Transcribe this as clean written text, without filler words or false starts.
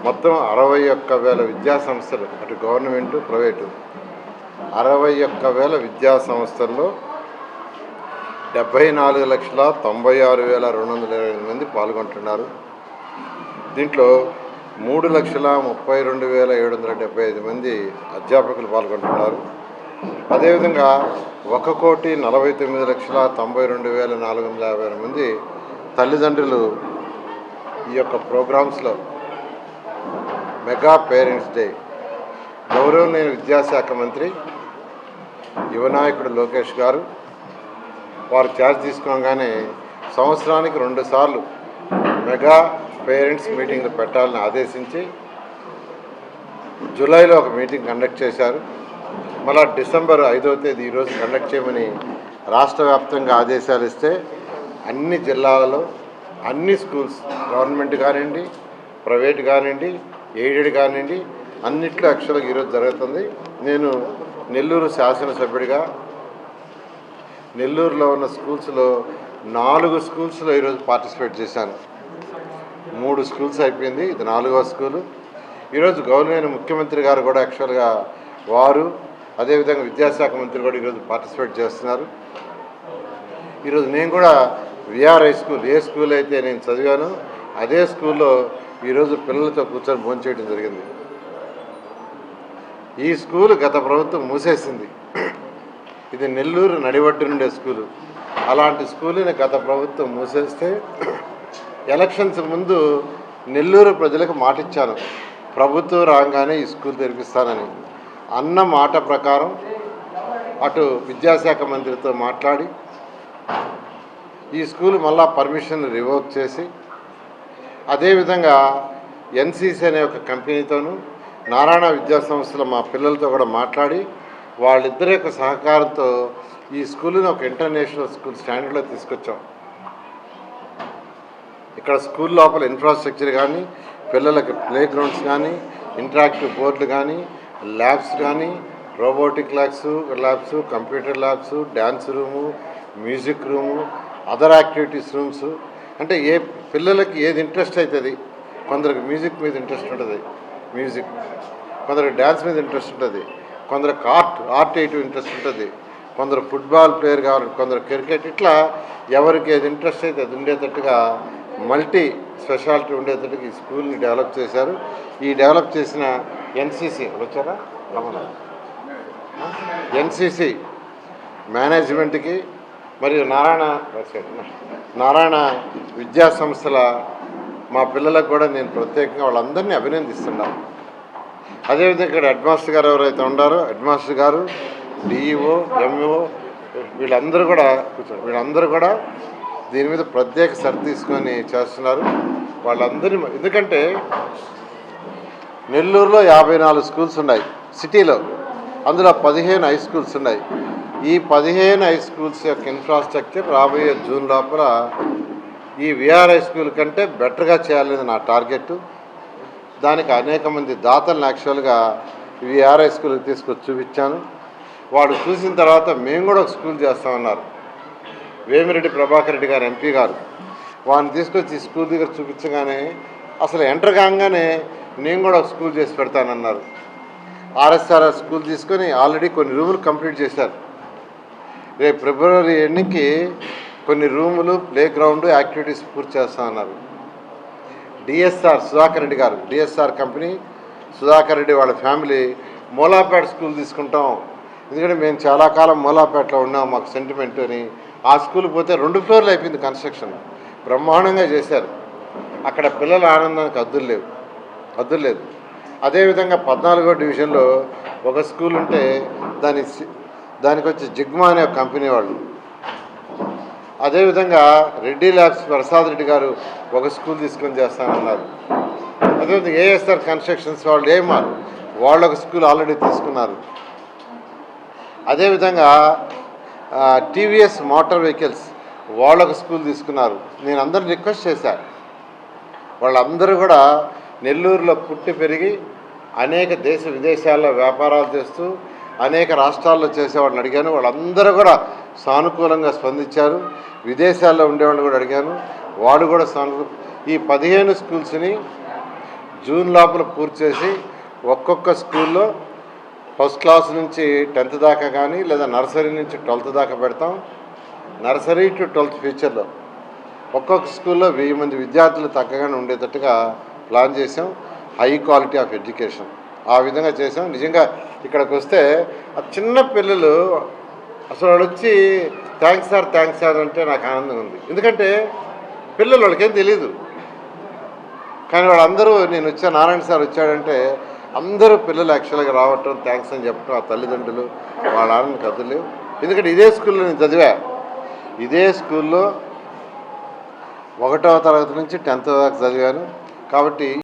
మొత్తం 61,000 విద్యా సంస్థలు, అటు గవర్నమెంటు ప్రైవేటు 61,000 విద్యా సంస్థల్లో 74,96,228 మంది పాల్గొంటున్నారు. దీంట్లో 3,32,775 మంది అధ్యాపకులు పాల్గొంటున్నారు. అదేవిధంగా 1,49,92,450 మంది తల్లిదండ్రులు ఈ యొక్క ప్రోగ్రామ్స్లో మెగా పేరెంట్స్ డే గౌరవనీయ విద్యాశాఖ మంత్రి యువనాయకుడు లోకేష్ గారు వారు ఛార్జ్ తీసుకోగానే సంవత్సరానికి 2 సార్లు మెగా పేరెంట్స్ మీటింగ్లు పెట్టాలని ఆదేశించి జూలైలో ఒక మీటింగ్ కండక్ట్ చేశారు. మళ్ళా డిసెంబర్ 5వ తేదీ ఈరోజు కండక్ట్ చేయమని రాష్ట్ర వ్యాప్తంగా ఆదేశాలు ఇస్తే అన్ని జిల్లాలలో అన్ని స్కూల్స్, గవర్నమెంట్ కానివ్వండి, ప్రైవేట్ కానివ్వండి, ఎయిడెడ్ కానివ్వండి, అన్నిట్లో యాక్చువల్గా ఈరోజు జరుగుతుంది. నేను నెల్లూరు శాసనసభ్యుడిగా నెల్లూరులో ఉన్న స్కూల్స్లో 4 స్కూల్స్లో ఈరోజు పార్టిసిపేట్ చేశాను. 3 స్కూల్స్ అయిపోయింది, ఇది 4వ స్కూలు. ఈరోజు గౌరవనీయ ముఖ్యమంత్రి గారు కూడా యాక్చువల్గా వారు అదేవిధంగా విద్యాశాఖ మంత్రి కూడా ఈరోజు పార్టిసిపేట్ చేస్తున్నారు. ఈరోజు నేను కూడా విఆర్ హై స్కూల్, ఏ స్కూల్ అయితే నేను చదివానో అదే స్కూల్లో ఈరోజు పిల్లలతో కూర్చొని భోంచేయడం జరిగింది. ఈ స్కూల్ గత ప్రభుత్వం మూసేసింది. ఇది నెల్లూరు నడివడ్డు నుండే స్కూలు. అలాంటి స్కూల్ని గత ప్రభుత్వం మూసేస్తే ఎలక్షన్స్ ముందు నెల్లూరు ప్రజలకు మాటిచ్చాను, ప్రభుత్వం రాగానే ఈ స్కూల్ తెరిపిస్తానని. అన్న మాట ప్రకారం అటు విద్యాశాఖ మంత్రితో మాట్లాడి ఈ స్కూల్ మళ్ళా పర్మిషన్ రివోక్ చేసి అదేవిధంగా ఎన్సీసీ అనే ఒక కంపెనీతోనూ నారాయణ విద్యా సంస్థల మా పిల్లలతో కూడా మాట్లాడి వాళ్ళిద్దరి యొక్క సహకారంతో ఈ స్కూల్ని ఒక ఇంటర్నేషనల్ స్కూల్ స్టాండర్డ్లో తీసుకొచ్చాం. ఇక్కడ స్కూల్ లోపల ఇన్ఫ్రాస్ట్రక్చర్ కానీ, పిల్లలకి ప్లే గ్రౌండ్స్ కానీ, ఇంటరాక్టివ్ బోర్డులు కానీ, ల్యాబ్స్ కానీ, robotic labs, computer labs, dance room, music room, other activities rooms. అంటే ఏ పిల్లలకి ఏది ఇంట్రెస్ట్ అవుతుంది, కొందరికి మ్యూజిక్ మీద ఇంట్రెస్ట్ ఉంటుంది, మ్యూజిక్, కొందరికి డ్యాన్స్ మీద ఇంట్రెస్ట్ ఉంటుంది, కొందరికి ఆర్ట్ ఇంట్రెస్ట్ ఉంటుంది, కొందరు ఫుట్బాల్ ప్లేయర్ కావాలి, కొందరు క్రికెట్, ఇట్లా ఎవరికి ఏది ఇంట్రెస్ట్ అయితే అది ఉండేటట్టుగా మల్టీ స్పెషాలిటీ ఉండేటట్టుగా ఈ స్కూల్ని డెవలప్ చేశారు. ఈ డెవలప్ చేసిన ఎన్సీసీ వచ్చారా రమణ ఎన్సీసీ మేనేజ్మెంట్కి మరియు నారాయణ విద్యా సంస్థల మా పిల్లలకు కూడా నేను ప్రత్యేకంగా వాళ్ళందరినీ అభినందిస్తున్నాను. అదేవిధంగా ఇక్కడ హెడ్ మాస్టర్ గారు ఎవరైతే ఉన్నారో, హెడ్ మాస్టర్ గారు, డిఈఓ, ఎంఈఓ వీళ్ళందరూ కూడా దీని మీద ప్రత్యేక శ్రద్ధ తీసుకొని చేస్తున్నారు. వాళ్ళందరి ఎందుకంటే నెల్లూరులో 54 స్కూల్స్ ఉన్నాయి సిటీలో, అందులో 15 హై స్కూల్స్ ఉన్నాయి. ఈ 15 హై స్కూల్స్ యొక్క ఇన్ఫ్రాస్ట్రక్చర్ రాబోయే జూన్ లోపల ఈ విఆర్ హై స్కూల్ కంటే బెటర్గా చేయాలనేది నా టార్గెట్. దానికి అనేక మంది దాతలను యాక్చువల్గా విఆర్ హై స్కూల్కి తీసుకొచ్చి చూపించాను. వాడు చూసిన తర్వాత మేము కూడా ఒక స్కూల్ చేస్తామన్నారు. వేమిరెడ్డి ప్రభాకర్ రెడ్డి గారు ఎంపీ గారు వాడిని తీసుకొచ్చి స్కూల్ దగ్గర చూపించగానే అసలు ఎంటర్ కాగానే నేను కూడా ఒక స్కూల్ చేసి పెడతానన్నారు. ఆర్ఎస్ఆర్ఆర్ స్కూల్ తీసుకొని ఆల్రెడీ కొన్ని రూములు కంప్లీట్ చేశారు. రేపు ఫిబ్రవరి ఎండింగ్కి కొన్ని రూములు, ప్లే గ్రౌండ్, యాక్టివిటీస్ పూర్తి చేస్తామన్నారు. డిఎస్ఆర్ సుధాకర్ రెడ్డి గారు, డిఎస్ఆర్ కంపెనీ, సుధాకర్ రెడ్డి వాళ్ళ ఫ్యామిలీ మూలాపేట స్కూల్ తీసుకుంటాం, ఎందుకంటే మేము చాలా కాలం మూలాపేటలో ఉన్నాం, మాకు సెంటిమెంట్ అని. ఆ స్కూల్ పోతే 2 ఫ్లోర్లు అయిపోయింది, కన్స్ట్రక్షన్ బ్రహ్మాండంగా చేశారు. అక్కడ పిల్లల ఆనందానికి హద్దులు లేదు. అదేవిధంగా 14వ డివిజన్లో ఒక స్కూల్ ఉంటే దానికి వచ్చి జిగ్మా అనే కంపెనీ వాళ్ళు, అదేవిధంగా రెడ్డి ల్యాబ్స్ ప్రసాద్ రెడ్డి గారు ఒక స్కూల్ తీసుకొని చేస్తానన్నారు. అదేవిధంగా ఏఎస్ఆర్ కన్స్ట్రక్షన్స్ వాళ్ళు వాళ్ళు ఒక స్కూల్ ఆల్రెడీ తీసుకున్నారు. అదేవిధంగా టీవీఎస్ మోటార్ వెహికల్స్ వాళ్ళొక స్కూల్ తీసుకున్నారు. నేను అందరిని రిక్వెస్ట్ చేశాను, వాళ్ళందరూ కూడా నెల్లూరులో పుట్టి పెరిగి అనేక దేశ విదేశాల్లో వ్యాపారాలు చేస్తూ అనేక రాష్ట్రాల్లో చేసేవాళ్ళని అడిగాను. వాళ్ళందరూ కూడా సానుకూలంగా స్పందించారు. విదేశాల్లో ఉండేవాళ్ళు కూడా అడిగాను, వాడు కూడా ఈ 15 స్కూల్స్ని జూన్ లోపల పూర్తి చేసి ఒక్కొక్క స్కూల్లో ఫస్ట్ క్లాస్ నుంచి 10th దాకా కానీ లేదా నర్సరీ నుంచి 12th దాకా పెడతాం. నర్సరీ టు 12th ఫ్యూచర్లో ఒక్కొక్క స్కూల్లో 1000 మంది విద్యార్థులు తగ్గగానే ఉండేటట్టుగా ప్లాన్ చేసాం. హై క్వాలిటీ ఆఫ్ ఎడ్యుకేషన్ ఆ విధంగా చేసాం. నిజంగా ఇక్కడికి వస్తే ఆ చిన్న పిల్లలు అసలు వాళ్ళు వచ్చి థ్యాంక్స్ సార్ అంటే నాకు ఆనందంగా ఉంది. ఎందుకంటే పిల్లలు వాళ్ళకేం తెలీదు, కానీ వాళ్ళందరూ నేను వచ్చా నారాయణ సార్ వచ్చాడంటే అందరూ పిల్లలు యాక్చువల్గా రావటం థ్యాంక్స్ అని చెప్పడం, ఆ తల్లిదండ్రులు వాళ్ళ ఆనందం కదలేవు. ఎందుకంటే ఇదే స్కూల్లో నేను చదివా, ఇదే స్కూల్లో 1వ తరగతి నుంచి 10th దాకా చదివాను. కాబట్టి